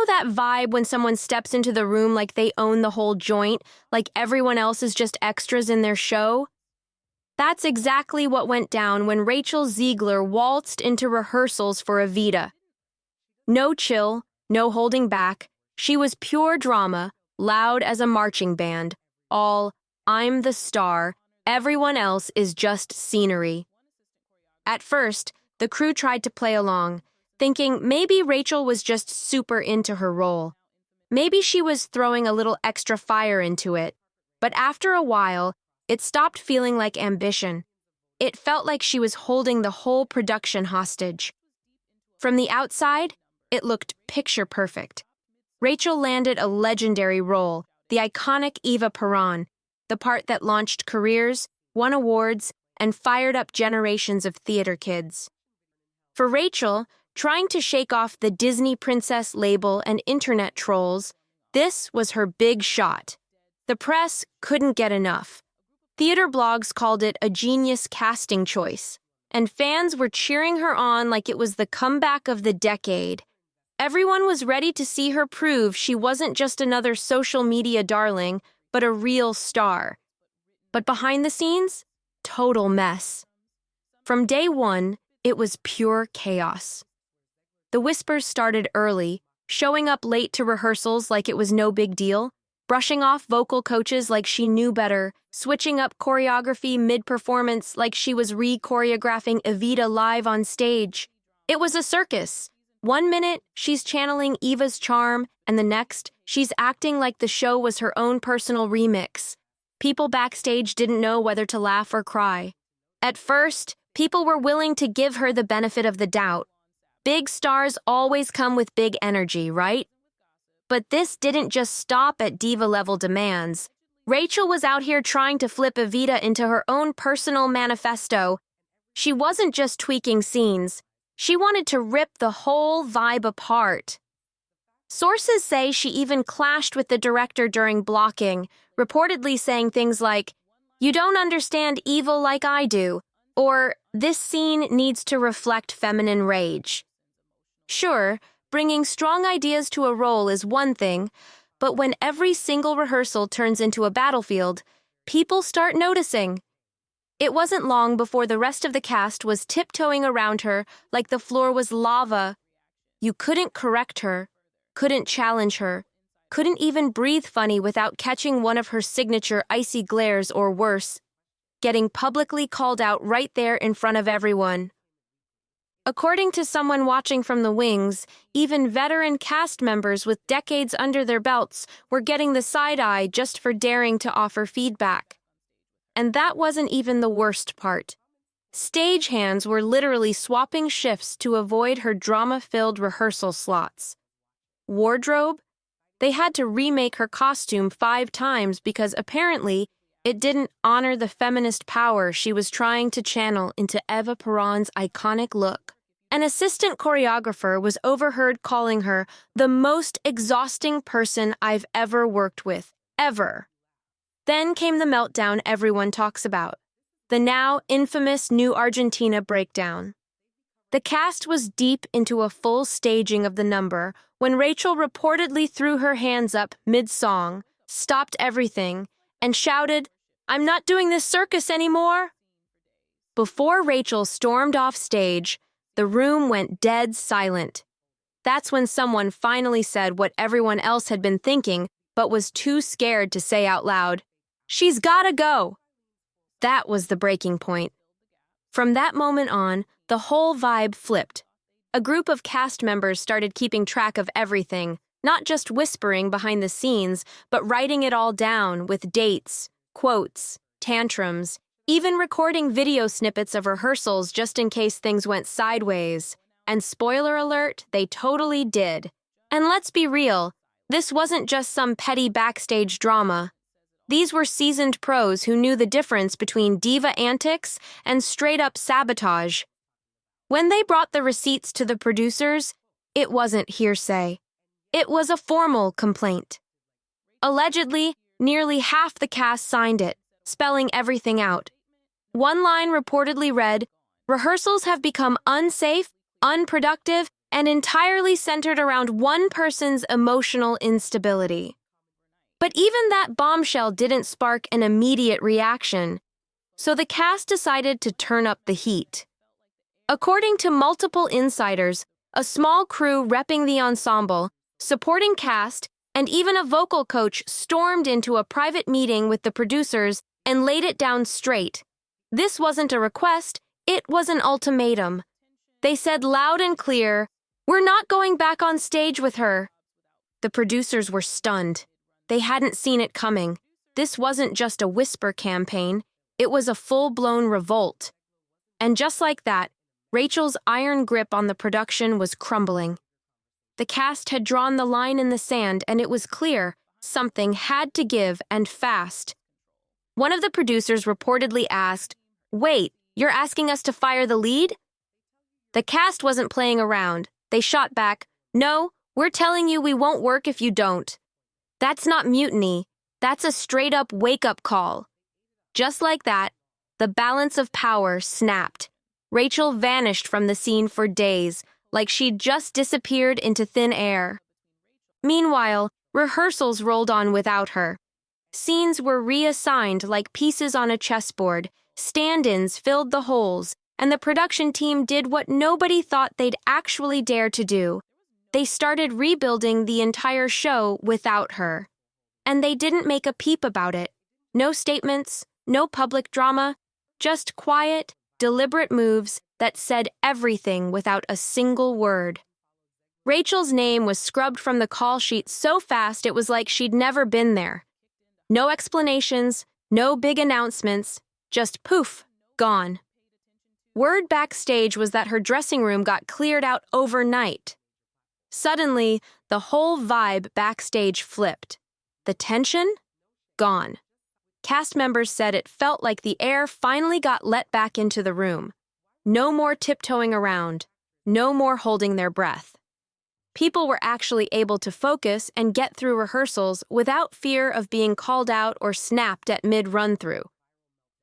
that vibe when someone steps into the room like they own the whole joint, like everyone else is just extras in their show? That's exactly what went down when Rachel Zegler waltzed into rehearsals for Evita. No chill, no holding back. She was pure drama, loud as a marching band. All, I'm the star, everyone else is just scenery. At first, the crew tried to play along, thinking maybe Rachel was just super into her role. Maybe she was throwing a little extra fire into it. But after a while, it stopped feeling like ambition. It felt like she was holding the whole production hostage. From the outside, it looked picture perfect. Rachel landed a legendary role, the iconic Eva Peron, the part that launched careers, won awards, and fired up generations of theater kids. For Rachel, trying to shake off the Disney princess label and internet trolls, this was her big shot. The press couldn't get enough. Theater blogs called it a genius casting choice, and fans were cheering her on like it was the comeback of the decade. Everyone was ready to see her prove she wasn't just another social media darling, but a real star. But behind the scenes, total mess. From day one, it was pure chaos. The whispers started early, showing up late to rehearsals like it was no big deal, brushing off vocal coaches like she knew better, switching up choreography mid-performance like she was re-choreographing Evita live on stage. It was a circus. One minute, she's channeling Eva's charm, and the next, she's acting like the show was her own personal remix. People backstage didn't know whether to laugh or cry. At first, people were willing to give her the benefit of the doubt. Big stars always come with big energy, right? But this didn't just stop at diva-level demands. Rachel was out here trying to flip Evita into her own personal manifesto. She wasn't just tweaking scenes. She wanted to rip the whole vibe apart. Sources say she even clashed with the director during blocking, reportedly saying things like, "You don't understand evil like I do," or "This scene needs to reflect feminine rage." Sure, bringing strong ideas to a role is one thing, but when every single rehearsal turns into a battlefield, people start noticing. It wasn't long before the rest of the cast was tiptoeing around her like the floor was lava. You couldn't correct her, couldn't challenge her, couldn't even breathe funny without catching one of her signature icy glares or worse, getting publicly called out right there in front of everyone. According to someone watching from the wings, even veteran cast members with decades under their belts were getting the side eye just for daring to offer feedback. And that wasn't even the worst part. Stagehands were literally swapping shifts to avoid her drama-filled rehearsal slots. Wardrobe? They had to remake her costume 5 times because apparently it didn't honor the feminist power she was trying to channel into Eva Peron's iconic look. An assistant choreographer was overheard calling her the most exhausting person I've ever worked with, ever. Then came the meltdown everyone talks about, the now infamous New Argentina breakdown. The cast was deep into a full staging of the number when Rachel reportedly threw her hands up mid-song, stopped everything, and shouted, "I'm not doing this circus anymore!" Before Rachel stormed off stage, the room went dead silent. That's when someone finally said what everyone else had been thinking but was too scared to say out loud, "She's gotta go!" That was the breaking point. From that moment on, the whole vibe flipped. A group of cast members started keeping track of everything, not just whispering behind the scenes, but writing it all down with dates, quotes, tantrums, even recording video snippets of rehearsals just in case things went sideways. And spoiler alert, they totally did. And let's be real, this wasn't just some petty backstage drama. These were seasoned pros who knew the difference between diva antics and straight-up sabotage. When they brought the receipts to the producers, it wasn't hearsay. It was a formal complaint. Allegedly, nearly half the cast signed it, spelling everything out. One line reportedly read, "Rehearsals have become unsafe, unproductive, and entirely centered around one person's emotional instability. But even that bombshell didn't spark an immediate reaction, so the cast decided to turn up the heat. According to multiple insiders, a small crew repping the ensemble, supporting cast, and even a vocal coach stormed into a private meeting with the producers and laid it down straight. This wasn't a request, it was an ultimatum. They said loud and clear, "We're not going back on stage with her." The producers were stunned. They hadn't seen it coming. This wasn't just a whisper campaign, it was a full-blown revolt. And just like that, Rachel's iron grip on the production was crumbling. The cast had drawn the line in the sand, and it was clear something had to give, and fast. One of the producers reportedly asked, "Wait, you're asking us to fire the lead?" The cast wasn't playing around. They shot back, "No, we're telling you we won't work if you don't." That's not mutiny. That's a straight-up wake-up call. Just like that, the balance of power snapped. Rachel vanished from the scene for days, like she'd just disappeared into thin air. Meanwhile, rehearsals rolled on without her. Scenes were reassigned like pieces on a chessboard, stand-ins filled the holes, and the production team did what nobody thought they'd actually dare to do. They started rebuilding the entire show without her. And they didn't make a peep about it. No statements, no public drama, just quiet, deliberate moves that said everything without a single word. Rachel's name was scrubbed from the call sheet so fast it was like she'd never been there. No explanations, no big announcements, just poof, gone. Word backstage was that her dressing room got cleared out overnight. Suddenly, the whole vibe backstage flipped. The tension? Gone. Cast members said it felt like the air finally got let back into the room. No more tiptoeing around. No more holding their breath. People were actually able to focus and get through rehearsals without fear of being called out or snapped at mid-run-through.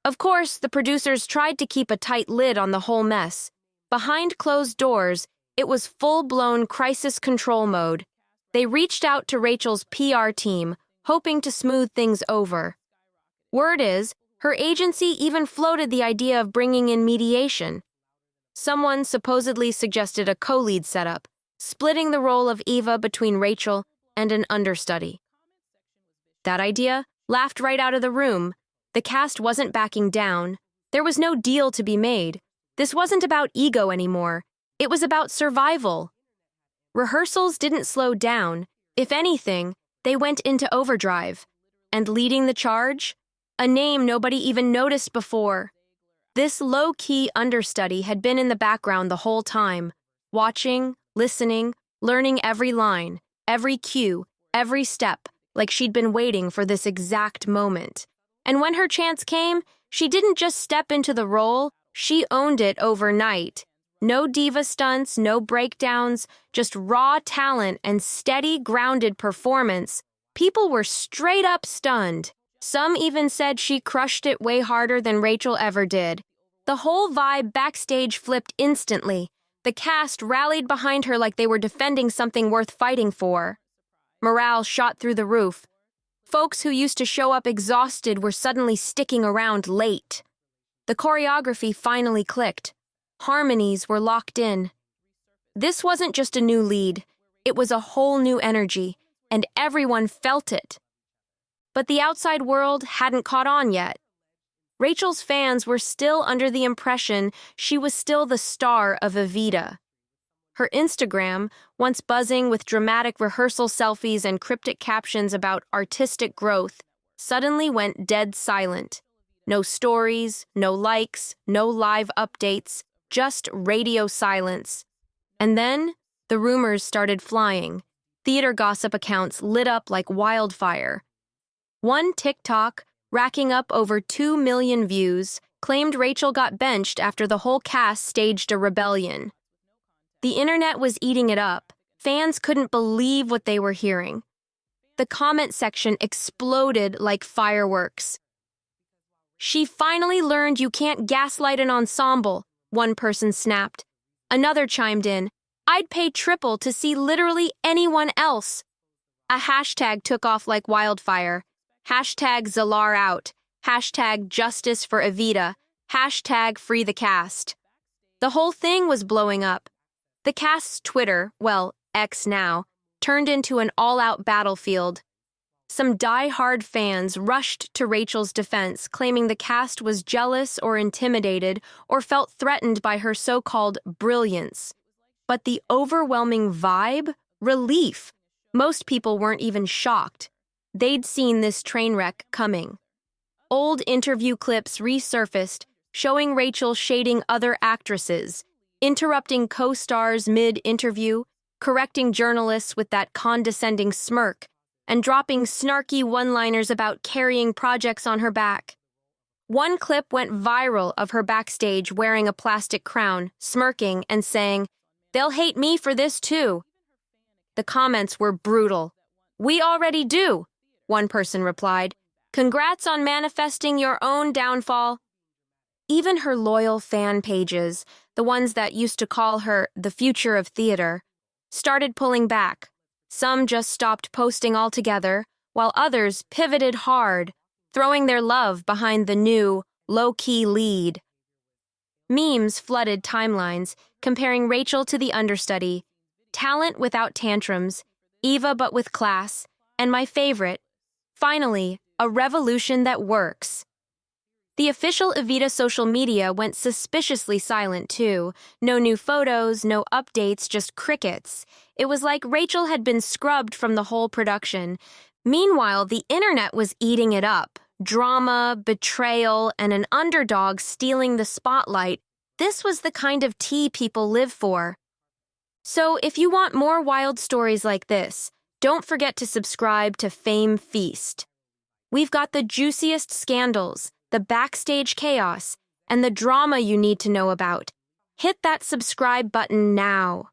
Of course, the producers tried to keep a tight lid on the whole mess. Behind closed doors, it was full-blown crisis control mode. They reached out to Rachel's PR team, hoping to smooth things over. Word is, her agency even floated the idea of bringing in mediation. Someone supposedly suggested a co-lead setup, splitting the role of Eva between Rachel and an understudy. That idea laughed right out of the room. The cast wasn't backing down. There was no deal to be made. This wasn't about ego anymore. It was about survival. Rehearsals didn't slow down. If anything, they went into overdrive. And leading the charge? A name nobody even noticed before. This low-key understudy had been in the background the whole time, watching, listening, learning every line, every cue, every step, like she'd been waiting for this exact moment. And when her chance came, she didn't just step into the role, she owned it overnight. No diva stunts, no breakdowns, just raw talent and steady, grounded performance. People were straight up stunned. Some even said she crushed it way harder than Rachel ever did. The whole vibe backstage flipped instantly. The cast rallied behind her like they were defending something worth fighting for. Morale shot through the roof. Folks who used to show up exhausted were suddenly sticking around late. The choreography finally clicked. Harmonies were locked in. This wasn't just a new lead. It was a whole new energy, and everyone felt it. But the outside world hadn't caught on yet. Rachel's fans were still under the impression she was still the star of Evita. Her Instagram, once buzzing with dramatic rehearsal selfies and cryptic captions about artistic growth, suddenly went dead silent. No stories, no likes, no live updates, just radio silence. And then, the rumors started flying. Theater gossip accounts lit up like wildfire. One TikTok, racking up over 2 million views, claimed Rachel got benched after the whole cast staged a rebellion. The internet was eating it up. Fans couldn't believe what they were hearing. The comment section exploded like fireworks. "She finally learned you can't gaslight an ensemble," one person snapped. Another chimed in, I'd pay triple to see literally anyone else. A hashtag took off like wildfire. Hashtag Zelar out. Hashtag justice for Evita. Hashtag free the cast. The whole thing was blowing up. The cast's Twitter, well, X now, turned into an all-out battlefield. Some die-hard fans rushed to Rachel's defense, claiming the cast was jealous or intimidated or felt threatened by her so-called brilliance. But the overwhelming vibe? Relief. Most people weren't even shocked. They'd seen this train wreck coming. Old interview clips resurfaced, showing Rachel shading other actresses, interrupting co-stars mid-interview, correcting journalists with that condescending smirk, and dropping snarky one-liners about carrying projects on her back. One clip went viral of her backstage wearing a plastic crown, smirking and saying, "They'll hate me for this too." The comments were brutal. "We already do," one person replied. "Congrats on manifesting your own downfall." Even her loyal fan pages, the ones that used to call her the future of theater, started pulling back. Some just stopped posting altogether, while others pivoted hard, throwing their love behind the new, low-key lead. Memes flooded timelines, comparing Rachel to the understudy, talent without tantrums, Eva but with class, and my favorite, finally, a revolution that works. The official Evita social media went suspiciously silent, too. No new photos, no updates, just crickets. It was like Rachel had been scrubbed from the whole production. Meanwhile, the internet was eating it up. Drama, betrayal, and an underdog stealing the spotlight. This was the kind of tea people live for. So, if you want more wild stories like this, don't forget to subscribe to Fame Feast. We've got the juiciest scandals, the backstage chaos, and the drama you need to know about. Hit that subscribe button now.